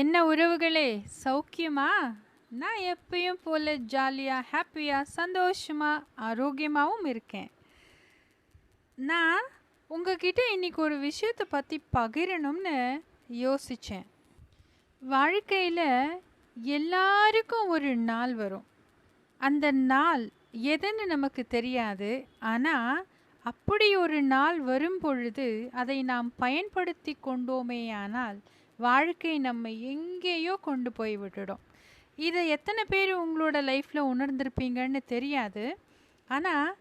என்ன உறவுகளே, சௌக்கியமா? நான் எப்பயும் போல ஜாலியா, ஹாப்பியா, சந்தோஷமா, ஆரோக்கியமாவும் இருக்கேன். நான் உங்ககிட்ட இன்னைக்கு ஒரு விஷயத்தை பற்றி பகிரணும்னு யோசித்தேன். வாழ்க்கையில் எல்லாருக்கும் ஒரு நாள் வரும். அந்த நாள் எதுன்னு நமக்கு தெரியாது. ஆனால் அப்படி ஒரு நாள் வரும் பொழுது அதை நாம் பயன்படுத்தி கொண்டோமேயானால் வாழ்க்கை நம்ம எங்கேயோ கொண்டு போய் விட்டுடும். இதை எத்தனை பேர் உங்களோட லைஃப்பில் உணர்ந்திருப்பீங்கன்னு தெரியாது. ஆனால்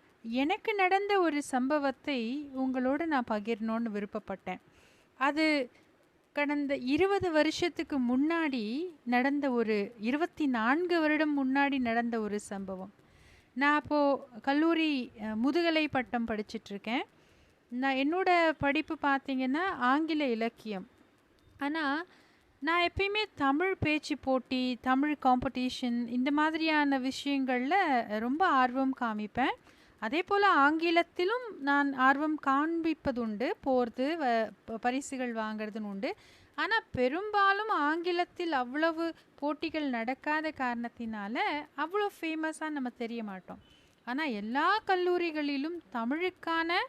எனக்கு நடந்த ஒரு சம்பவத்தை உங்களோட நான் பகிரணும்னு விருப்பப்பட்டேன். அது கடந்த 20 வருஷத்துக்கு முன்னாடி நடந்த 24 வருடம் முன்னாடி நடந்த ஒரு சம்பவம். நான் அப்போது கல்லூரி முதுகலை பட்டம் படிச்சிட்ருக்கேன். என்னோட படிப்பு பார்த்திங்கன்னா ஆங்கில இலக்கியம். ஆனால் நான் எப்பயுமே தமிழ் பேச்சு போட்டி, தமிழ் காம்படிஷன் இந்த மாதிரியான விஷயங்களில் ரொம்ப ஆர்வம் காமிப்பேன். அதே போல் ஆங்கிலத்திலும் நான் ஆர்வம் காண்பிப்பதுண்டு, போகிறது பரிசுகள் வாங்கிறதுன்னு உண்டு. ஆனால் பெரும்பாலும் ஆங்கிலத்தில் அவ்வளவு போட்டிகள் நடக்காத காரணத்தினால அவ்வளோ ஃபேமஸாக நம்ம தெரிய மாட்டோம். ஆனால் எல்லா கல்லூரிகளிலும் தமிழுக்கான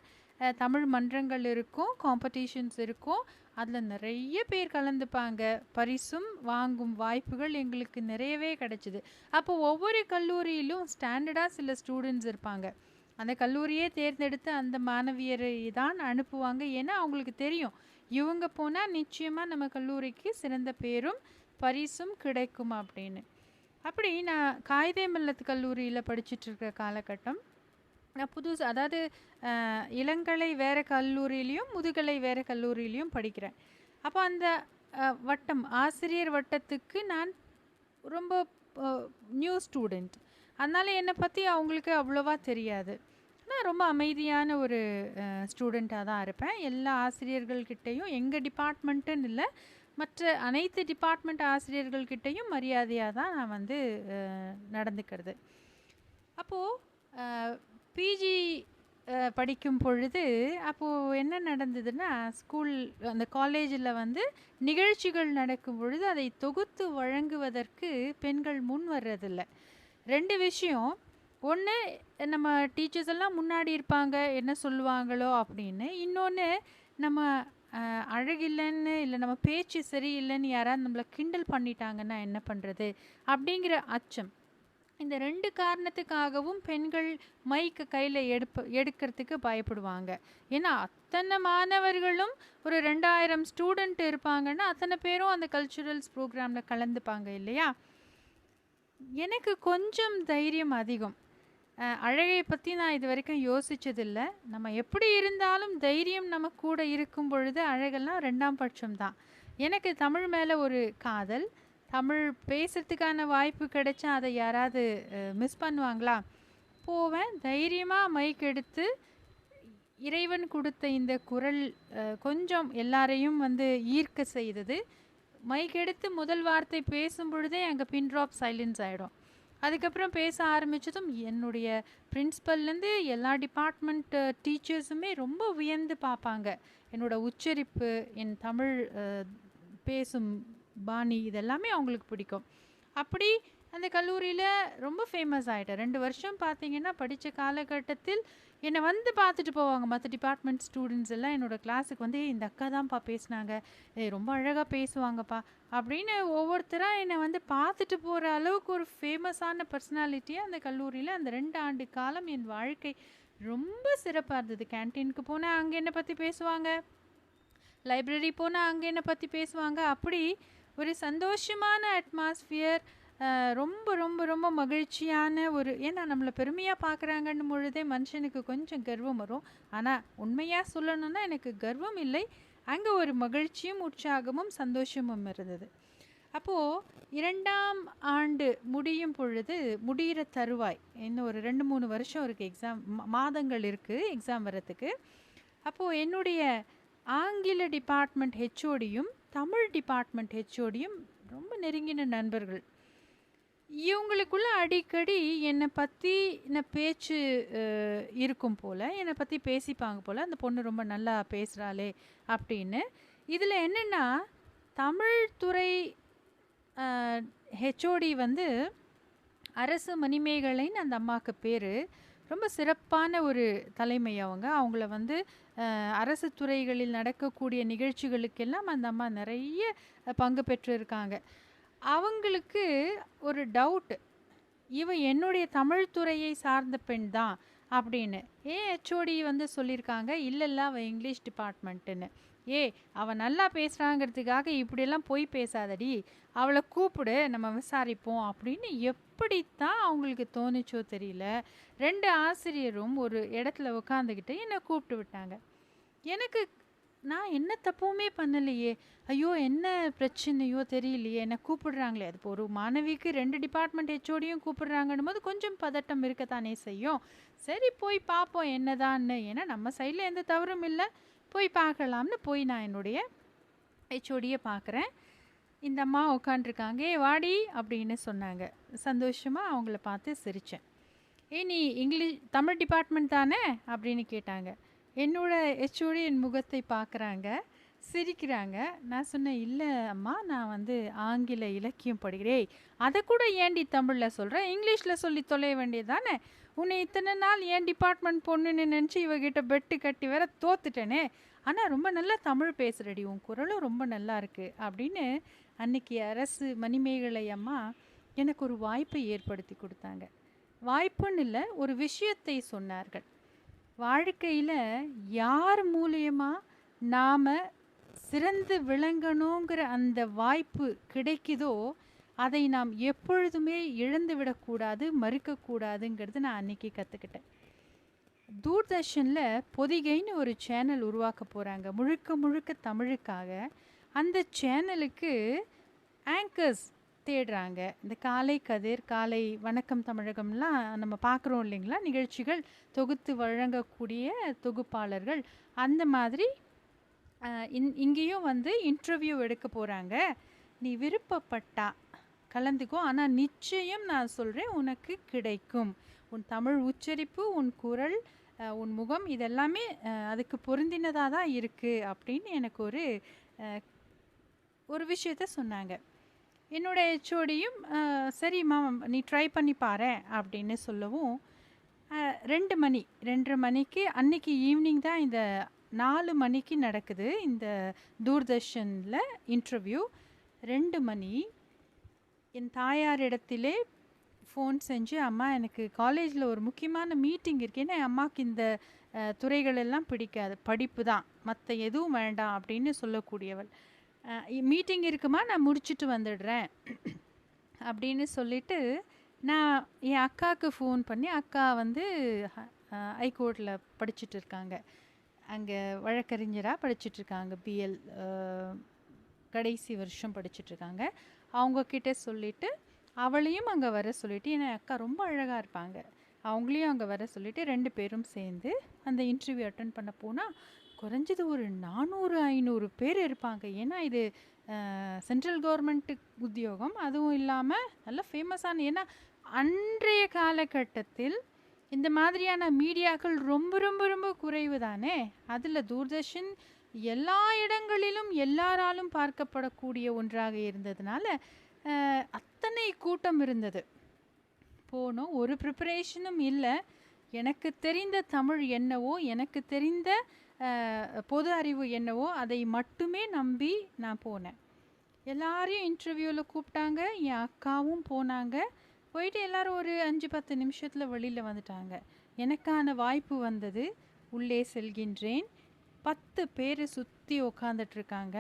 தமிழ் மன்றங்கள் இருக்கும், காம்படிஷன்ஸ் இருக்கும். அதில் நிறைய பேர் கலந்துப்பாங்க. பரிசும் வாங்கும் வாய்ப்புகள் எங்களுக்கு நிறையவே கிடச்சிது. அப்போ ஒவ்வொரு கல்லூரியிலும் ஸ்டாண்டர்டாக சில ஸ்டூடெண்ட்ஸ் இருப்பாங்க. அந்த கல்லூரியே தேர்ந்தெடுத்து அந்த மாணவியரை தான் அனுப்புவாங்க. ஏன்னா அவங்களுக்கு தெரியும், இவங்க போனால் நிச்சயமாக நம்ம கல்லூரிக்கு சிறந்த பேரும் பரிசும் கிடைக்கும் அப்படின்னு. அப்படி நான் காயிதே மில்லத் கல்லூரியில் படிச்சுட்ருக்கிற காலகட்டம். நான் அதாவது இளங்கலை வேறு கல்லூரியிலையும் முதுகலை வேறு கல்லூரியிலையும் படிக்கிறேன். அப்போ அந்த வட்டம், ஆசிரியர் வட்டத்துக்கு நான் ரொம்ப நியூ ஸ்டூடெண்ட். அதனால் என்னை பற்றி அவங்களுக்கு அவ்வளோவா தெரியாது. நான் ரொம்ப அமைதியான ஒரு ஸ்டூடெண்ட்டாக தான் இருப்பேன். எல்லா ஆசிரியர்கள்கிட்டையும், எங்கள் டிபார்ட்மெண்ட்டுன்னு இல்லை, மற்ற அனைத்து டிபார்ட்மெண்ட் ஆசிரியர்கள்கிட்டையும் மரியாதையாக தான் நான் நடந்துக்கிறது. அப்போது பிஜி படிக்கும் பொழுது அப்போது என்ன நடந்ததுன்னா, அந்த காலேஜில் நிகழ்ச்சிகள் நடக்கும் பொழுது அதை தொகுத்து வழங்குவதற்கு பெண்கள் முன் வர்றதில்லை. 2 விஷயம். ஒன்று, நம்ம டீச்சர்ஸ் எல்லாம் முன்னாடி இருப்பாங்க, என்ன சொல்லுவாங்களோ அப்படின்னு. இன்னொன்று, நம்ம அழகில்லைன்னு இல்லை நம்ம பேச்சு சரியில்லைன்னு யாராவது நம்மளை கிண்டல் பண்ணிட்டாங்கன்னா என்ன பண்ணுறது அப்படிங்கிற அச்சம். இந்த 2 காரணத்துக்காகவும் பெண்கள் மைக்கு கையில் எடுக்கிறதுக்கு பயப்படுவாங்க. ஏன்னா அத்தனை மாணவர்களும் ஒரு 2000 ஸ்டூடெண்ட் இருப்பாங்கன்னா அத்தனை பேரும் அந்த கல்ச்சுரல்ஸ் ப்ரோக்ராமில் கலந்துப்பாங்க இல்லையா. எனக்கு கொஞ்சம் தைரியம் அதிகம். அழகை பற்றி நான் இது வரைக்கும் யோசித்ததில்லை. நம்ம எப்படி இருந்தாலும் தைரியம் நம்ம கூட இருக்கும் பொழுது அழகெல்லாம் 2ஆம் பட்சம்தான். எனக்கு தமிழ் மேலே ஒரு காதல். தமிழ் பேசுகிறதுக்கான வாய்ப்பு கிடைச்சா அதை யாராவது மிஸ் பண்ணுவாங்களா? போவேன், தைரியமாக மைக் எடுத்து இறைவன் கொடுத்த இந்த குரல் கொஞ்சம் எல்லாரையும் ஈர்க்க செய்தது. மைக் எடுத்து முதல் வார்த்தை பேசும் பொழுதே அங்கே பின் ட்ராப் சைலன்ஸ் ஆகிடும். அதுக்கப்புறம் பேச ஆரம்பித்ததும் என்னுடைய பிரின்ஸிபல்லேருந்து எல்லா டிபார்ட்மெண்ட் டீச்சர்ஸுமே ரொம்ப வியந்து பார்ப்பாங்க. என்னோடய உச்சரிப்பு, என் தமிழ் பேசும் பாணி, இதெல்லாமே அவங்களுக்கு பிடிக்கும். அப்படி அந்த கல்லூரியில் ரொம்ப ஃபேமஸ் ஆகிட்டேன். 2 வருஷம் பார்த்திங்கன்னா படித்த காலகட்டத்தில் என்னை பார்த்துட்டு போவாங்க. மற்ற டிபார்ட்மெண்ட் ஸ்டூடெண்ட்ஸ் எல்லாம் என்னோடய கிளாஸுக்கு இந்த அக்கா தான்ப்பா பேசினாங்க, ரொம்ப அழகாக பேசுவாங்கப்பா அப்படின்னு ஒவ்வொருத்தராக என்னை பார்த்துட்டு போகிற அளவுக்கு ஒரு ஃபேமஸான பர்சனாலிட்டியாக அந்த கல்லூரியில் அந்த 2 ஆண்டு காலம் என் வாழ்க்கை ரொம்ப சிறப்பாக இருந்தது. கேன்டீனுக்கு போனால் அங்கே என்னை பற்றி பேசுவாங்க, லைப்ரரி போனால் அங்கே என்னை பற்றி பேசுவாங்க. அப்படி ஒரு சந்தோஷமான அட்மாஸ்ஃபியர், ரொம்ப ரொம்ப ரொம்ப மகிழ்ச்சியான ஏன்னா நம்மளை பெருமையாக பார்க்குறாங்கன்னு பொழுதே மனுஷனுக்கு கொஞ்சம் கர்வம் வரும். ஆனால் உண்மையாக சொல்லணுன்னா எனக்கு கர்வம் இல்லை, அங்கே ஒரு மகிழ்ச்சியும் உற்சாகமும் சந்தோஷமும் இருந்தது. அப்போது 2ஆம் ஆண்டு முடியும் பொழுது, முடிகிற தருவாய், இன்னும் ஒரு 2-3 வருஷம் இருக்குது, எக்ஸாம் மாதங்கள் இருக்குது எக்ஸாம் வரத்துக்கு. அப்போது என்னுடைய ஆங்கில டிபார்ட்மெண்ட் ஹெச்ஓடியும் தமிழ் டிபார்ட்மெண்ட் ஹெச்ஓடியும் ரொம்ப நெருங்கின நண்பர்கள். இவங்களுக்குள்ள அடிக்கடி என்னை பற்றின பேச்சு இருக்கும் போல், என்னை பற்றி பேசிப்பாங்க போல், அந்த பொண்ணு ரொம்ப நல்லா பேசுகிறாளே அப்படின்னு. இதில் என்னென்னா, தமிழ் துறை ஹெச்ஓடி வந்து அரசு மணிமேகலைன்னு அந்த அம்மாவுக்கு பேர். ரொம்ப சிறப்பான ஒரு தலைமை அவங்க. அவங்கள வந்து அரசு துறைகளில் நடக்கக்கூடிய நிகழ்ச்சிகளுக்கெல்லாம் அந்த அம்மா நிறைய பங்கு பெற்றிருக்காங்க. அவங்களுக்கு ஒரு டவுட், இவ என்னுடைய தமிழ் துறையை சார்ந்த பெண் தான் அப்படின்னு. ஹெச்ஓடி வந்து சொல்லியிருக்காங்க, இல்லைல்ல அவள் இங்கிலீஷ் டிபார்ட்மெண்ட்டுன்னு. அவள் நல்லா பேசுகிறாங்கிறதுக்காக இப்படியெல்லாம் போய் பேசாதடி, அவளை கூப்பிடு நம்ம விசாரிப்போம் அப்படின்னு எப்படித்தான் அவங்களுக்கு தோணுச்சோ தெரியல. 2 ஆசிரியரும் ஒரு இடத்துல உட்காந்துக்கிட்டு என்னை கூப்பிட்டு விட்டாங்க. எனக்கு நான் என்ன தப்புமே பண்ணலையே, ஐயோ என்ன பிரச்சனையோ தெரியலையே, என்னை கூப்பிடுறாங்களே. அது இப்போ ஒரு மாணவிக்கு 2 டிபார்ட்மெண்ட் ஹெச்ஓடியும் கூப்பிடுறாங்கன்னும் போது கொஞ்சம் பதட்டம் இருக்கத்தானே செய்யும். சரி போய் பார்ப்போம் என்னதான்னு, ஏன்னா நம்ம சைடில் எந்த தவறும் இல்லை, போய் பார்க்கலாம்னு போய் நான் என்னுடைய ஹெச்ஓடியை பார்க்குறேன். இந்த அம்மா உட்காண்ட்ருக்காங்க. வாடி அப்படின்னு சொன்னாங்க. சந்தோஷமாக அவங்கள பார்த்து சிரித்தேன். நீ தமிழ் டிபார்ட்மெண்ட் தானே அப்படின்னு கேட்டாங்க. என்னோட ஹெச்ஓடி என் முகத்தை பார்க்குறாங்க, சிரிக்கிறாங்க. நான் சொன்னேன், இல்லை அம்மா நான் வந்து ஆங்கில இலக்கியம் படிக்கிறேன். அதை கூட ஏன்டி தமிழில் சொல்கிறேன், இங்கிலீஷில் சொல்லி தொலைய வேண்டியது தானே. உன்னை இத்தனை நாள் ஏன் டிபார்ட்மெண்ட் பொண்ணுன்னு நினச்சி இவகிட்ட பெட்டு கட்டி வேற தோத்துட்டேனே. ஆனால் ரொம்ப நல்லா தமிழ் பேசுகிறடி, உன் குரலும் ரொம்ப நல்லா இருக்குது அப்படின்னு அன்னைக்கு அரசு மணிமேகலை அம்மா எனக்கு ஒரு வாய்ப்பை ஏற்படுத்தி கொடுத்தாங்க. வாய்ப்புன்னு இல்லை, ஒரு விஷயத்தை சொன்னார்கள். வாழ்க்கையில் யார் மூலியமா நாம் சிறந்து விளங்கணுங்கிற அந்த வாய்ப்பு கிடைக்குதோ அதை நாம் எப்பொழுதுமே இழந்து விடக்கூடாது, மறுக்கக்கூடாதுங்கிறது நான் அன்னைக்கு கற்றுக்கிட்டேன். தூர்தர்ஷனில் பொதிகைன்னு ஒரு சேனல் உருவாக்க போகிறாங்க, முழுக்க முழுக்க தமிழுக்காக. அந்த சேனலுக்கு ஆங்கர்ஸ் தேடுறாங்க. இந்த காலை கதிர், காலை வணக்கம் தமிழகம்லாம் நம்ம பார்க்குறோம் இல்லைங்களா, நிகழ்ச்சிகள் தொகுத்து வழங்கக்கூடிய தொகுப்பாளர்கள். அந்த மாதிரி இங்கேயும் வந்து இன்டர்வியூ எடுக்க போகிறாங்க. நீ விருப்பப்பட்டா கலந்துக்கோ, ஆனால் நிச்சயம் நான் சொல்கிறேன் உனக்கு கிடைக்கும். உன் தமிழ் உச்சரிப்பு, உன் குரல், உன் முகம் இதெல்லாமே அதுக்கு பொருந்தினதாக தான் இருக்குது அப்படின்னு எனக்கு ஒரு விஷயத்த சொன்னாங்க. என்னோடய ஹெச்ஓடியும் சரிம்மா நீ ட்ரை பண்ணி பாரு அப்படின்னு சொல்லவும் 2:30 மணிக்கு அன்னைக்கு ஈவினிங் தான் இந்த 4 மணிக்கு நடக்குது இந்த தூர்தர்ஷனில் இன்டர்வியூ. 2 மணி என் தாயாரிடத்திலே ஃபோன் செஞ்சு, அம்மா எனக்கு காலேஜில் ஒரு முக்கியமான மீட்டிங் இருக்குது. ஏன்னா அம்மாவுக்கு இந்த துறைகளெல்லாம் பிடிக்காது, படிப்பு தான், மற்ற எதுவும் வேண்டாம் அப்படின்னு சொல்லக்கூடியவள். மீட்டிங் இருக்குமா, நான் முடிச்சுட்டு வந்துடுறேன் அப்படின்னு சொல்லிவிட்டு நான் என் அக்காவுக்கு ஃபோன் பண்ணி, அக்கா வந்து ஹைகோர்ட்டில் படிச்சுட்டு இருக்காங்க, அங்கே வழக்கறிஞராக படிச்சுட்ருக்காங்க, பிஎல் கடைசி வருஷம் படிச்சுட்ருக்காங்க. அவங்கக்கிட்ட சொல்லிவிட்டு அவளையும் அங்கே வர சொல்லிவிட்டு, ஏன்னா அக்கா ரொம்ப அழகாக இருப்பாங்க, அவங்களையும் அங்கே வர சொல்லிவிட்டு 2 பேரும் சேர்ந்து அந்த இன்டர்வியூ அட்டன் பண்ண போனால் குறைஞ்சது ஒரு 400-500 பேர் இருப்பாங்க. ஏன்னா இது சென்ட்ரல் கவர்மெண்ட்டு உத்தியோகம், அதுவும் இல்லாமல் நல்ல ஃபேமஸான, ஏன்னா அன்றைய காலகட்டத்தில் இந்த மாதிரியான மீடியாக்கள் ரொம்ப ரொம்ப ரொம்ப குறைவு தானே. அதில் தூர்தர்ஷன் எல்லா இடங்களிலும் எல்லாராலும் பார்க்கப்படக்கூடிய ஒன்றாக இருந்ததுனால அத்தனை கூட்டம் இருந்தது. போனோம், ஒரு ப்ரிப்பரேஷனும் இல்லை. எனக்கு தெரிந்த தமிழ் என்னவோ, எனக்கு தெரிந்த பொது அறிவு என்னவோ அதை மட்டுமே நம்பி நான் போனேன். எல்லாரையும் இன்டர்வியூவில் கூப்பிட்டாங்க, என் அக்காவும் போனாங்க. போயிட்டு எல்லோரும் ஒரு 5-10 நிமிஷத்தில் வெளியில் வந்துட்டாங்க. எனக்கான வாய்ப்பு வந்தது. உள்ளே செல்கின்றேன். 10 பேர் சுற்றி உக்காந்துட்ருக்காங்க.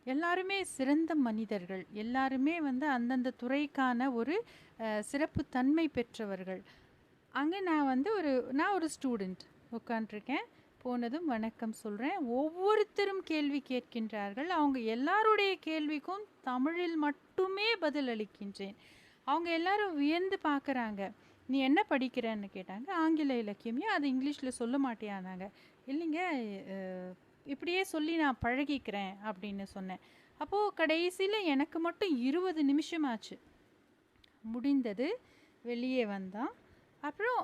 எல்லாருமே சிறந்த மனிதர்கள், எல்லாருமே வந்து அந்தந்த துறைக்கான ஒரு சிறப்பு தன்மை பெற்றவர்கள். அங்கே நான் ஒரு ஸ்டூடெண்ட் உட்காண்ட்ருக்கேன். போனதும் வணக்கம் சொல்கிறேன். ஒவ்வொருத்தரும் கேள்வி கேட்கின்றார்கள். அவங்க எல்லாருடைய கேள்விக்கும் தமிழில் மட்டுமே பதில் அளிக்கின்றேன். அவங்க எல்லாரும் வியந்து பார்க்குறாங்க. நீ என்ன படிக்கிறேன்னு கேட்டாங்க. ஆங்கில இலக்கியம். அது இங்கிலீஷில் சொல்ல மாட்டியானாங்க. இல்லைங்க, இப்படியே சொல்லி நான் பழகிக்கிறேன் அப்படின்னு சொன்னேன். அப்போது கடைசியில் எனக்கு மட்டும் 20 நிமிஷம் ஆச்சு. முடிந்தது, வெளியே வந்தான். அப்புறம்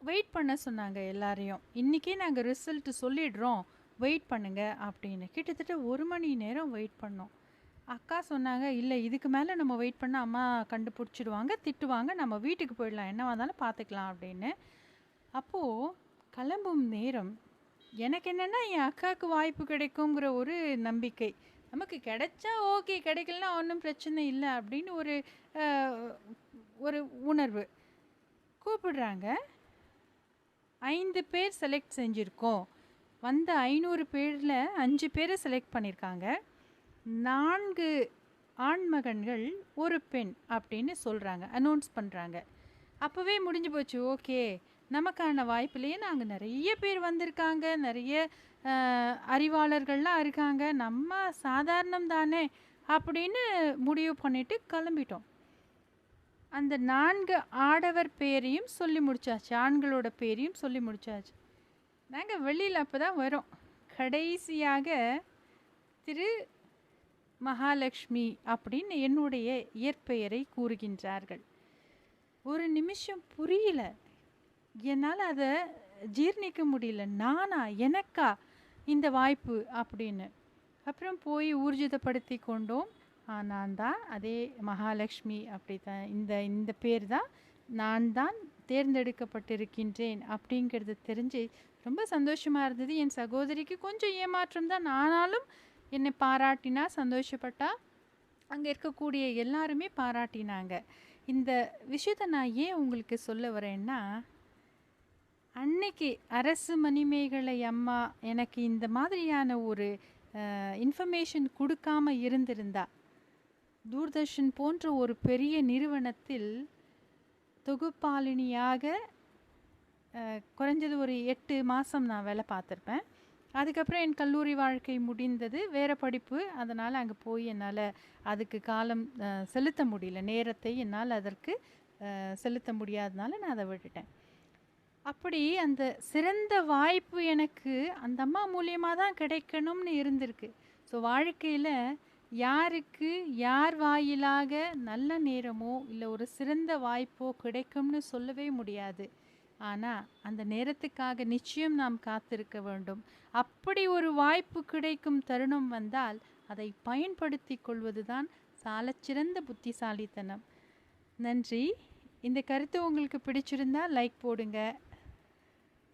வெயிட் பண்ண சொன்னாங்க எல்லாரையும். இன்றைக்கே நாங்கள் ரிசல்ட்டு சொல்லிடுறோம், வெயிட் பண்ணுங்க அப்படின்னு. கிட்டத்தட்ட 1 மணி நேரம் வெயிட் பண்ணோம். அக்கா சொன்னாங்க, "இல்ல இதுக்கு மேல நம்ம வெயிட் பண்ணா அம்மா கண்டுபிடிச்சிடுவாங்க, திட்டுவாங்க. நம்ம வீட்டுக்கு போயிடலாம். என்னவா இருந்தாலும் பார்த்துக்கலாம்" அப்படின்னு. அப்போ கிளம்பும் நேரம் எனக்கு என்னன்னா, என் அக்காவுக்கு வாய்ப்பு கிடைக்குங்கிற ஒரு நம்பிக்கை. நமக்கு கிடைச்சா ஓகே, கிடைக்கலனா ஒண்ணும் பிரச்சனை இல்ல அப்படின்னு அ ஒரு உணர்வு. கூப்பிடுறாங்க. 5 பேர் செலக்ட் செஞ்சிருக்கோம். வந்த 500 பேர்ல 5 பேர செலக்ட் பண்ணியிருக்காங்க. 4 ஆண்மகன்கள், 1 பெண் அப்படின்னு சொல்றாங்க. அனௌன்ஸ் பண்றாங்க. அப்பவே முடிஞ்சு போச்சு. ஓகே. நமக்கான வாய்ப்பிலேயே நாங்க நெறைய பேர் வந்திருக்காங்க. நெறைய அறிவாளர்கள்லாம் இருக்காங்க. நம்ம சாதாரணம் தானே அப்படின்னு முடிவு பண்ணிட்டு கிளம்பிட்டோம். அந்த 4 ஆடவர் பேரையும் சொல்லி முடிச்சாச்சு. ஆண்களோட பேரையும் சொல்லி முடிச்சாச்சு. நாங்க வெளியில அப்பதான் வரோம். கடைசியாக திரு மகாலட்சுமி அப்படின்னு என்னுடைய இயற்பெயரை கூறுகின்றார்கள். ஒரு நிமிஷம் புரியல. என்னால அத ஜீர்ணிக்க முடியல. நானா? எனக்கா இந்த வாய்ப்பு அப்படின்னு. அப்புறம் போய் ஊர்ஜிதப்படுத்தி கொண்டோம். நான் தான் அதே மகாலட்சுமி அப்படித்தான். இந்த பேர் தான் நான் தான் தேர்ந்தெடுக்கப்பட்டிருக்கின்றேன் அப்படிங்கிறது தெரிஞ்சு ரொம்ப சந்தோஷமா இருந்தது. என் சகோதரிக்கு கொஞ்சம் ஏமாற்றம் தான். ஆனாலும் என்னை பாராட்டினா, சந்தோஷப்பட்டா. அங்க இருக்கக்கூடிய எல்லாருமே பாராட்டினாங்க. இந்த விஷயத்த நான் ஏன் உங்களுக்கு சொல்ல வரேன்னா, அன்னைக்கு அரசு மணிமேகலை அம்மா எனக்கு இந்த மாதிரியான ஒரு இன்ஃபர்மேஷன் குடுக்காம இருந்திருந்தா, தூர்தர்ஷன் போன்ற ஒரு பெரிய நிறுவனத்தில் தொகுப்பாளினியாக குறைஞ்சது ஒரு 8 மாசம் நான் வேலை பார்த்துருப்பேன். அதுக்கப்புறம் என் கல்லூரி வாழ்க்கை முடிந்தது. வேற படிப்பு. அதனால அங்க போய் என்னால அதுக்கு காலம் செலுத்த முடியல. நேரத்தை என்னால் அதற்கு செலுத்த முடியாதனால நான் அத விட்டுட்டேன். அப்படி அந்த சிறந்த வாய்ப்பு எனக்கு அந்த அம்மா மூலியமா தான் கிடைக்கணும்னு இருந்திருக்கு. ஸோ வாழ்க்கையில யாருக்கு யார் வாயிலாக நல்ல நேரமோ, இல்ல ஒரு சிறந்த வாய்ப்போ கிடைக்கும்னு சொல்லவே முடியாது. ஆனா, அந்த நேரத்துக்காக நிச்சயம் நாம் காத்திருக்க வேண்டும். அப்படி ஒரு வாய்ப்பு கிடைக்கும் தருணம் வந்தால், அதை பயன்படுத்திக் கொள்வதுதான் சாலச்சிறந்த புத்திசாலித்தனம். நன்றி. இந்த கருத்து உங்களுக்கு பிடிச்சிருந்தா லைக் போடுங்க.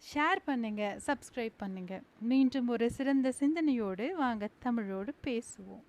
ஷேர் பண்ணுங்க, சப்ஸ்கிரைப் பண்ணுங்க. மீண்டும் ஒரு சிறந்த சிந்தனையோடு வாங்க தமிழோடு பேசுவோம்.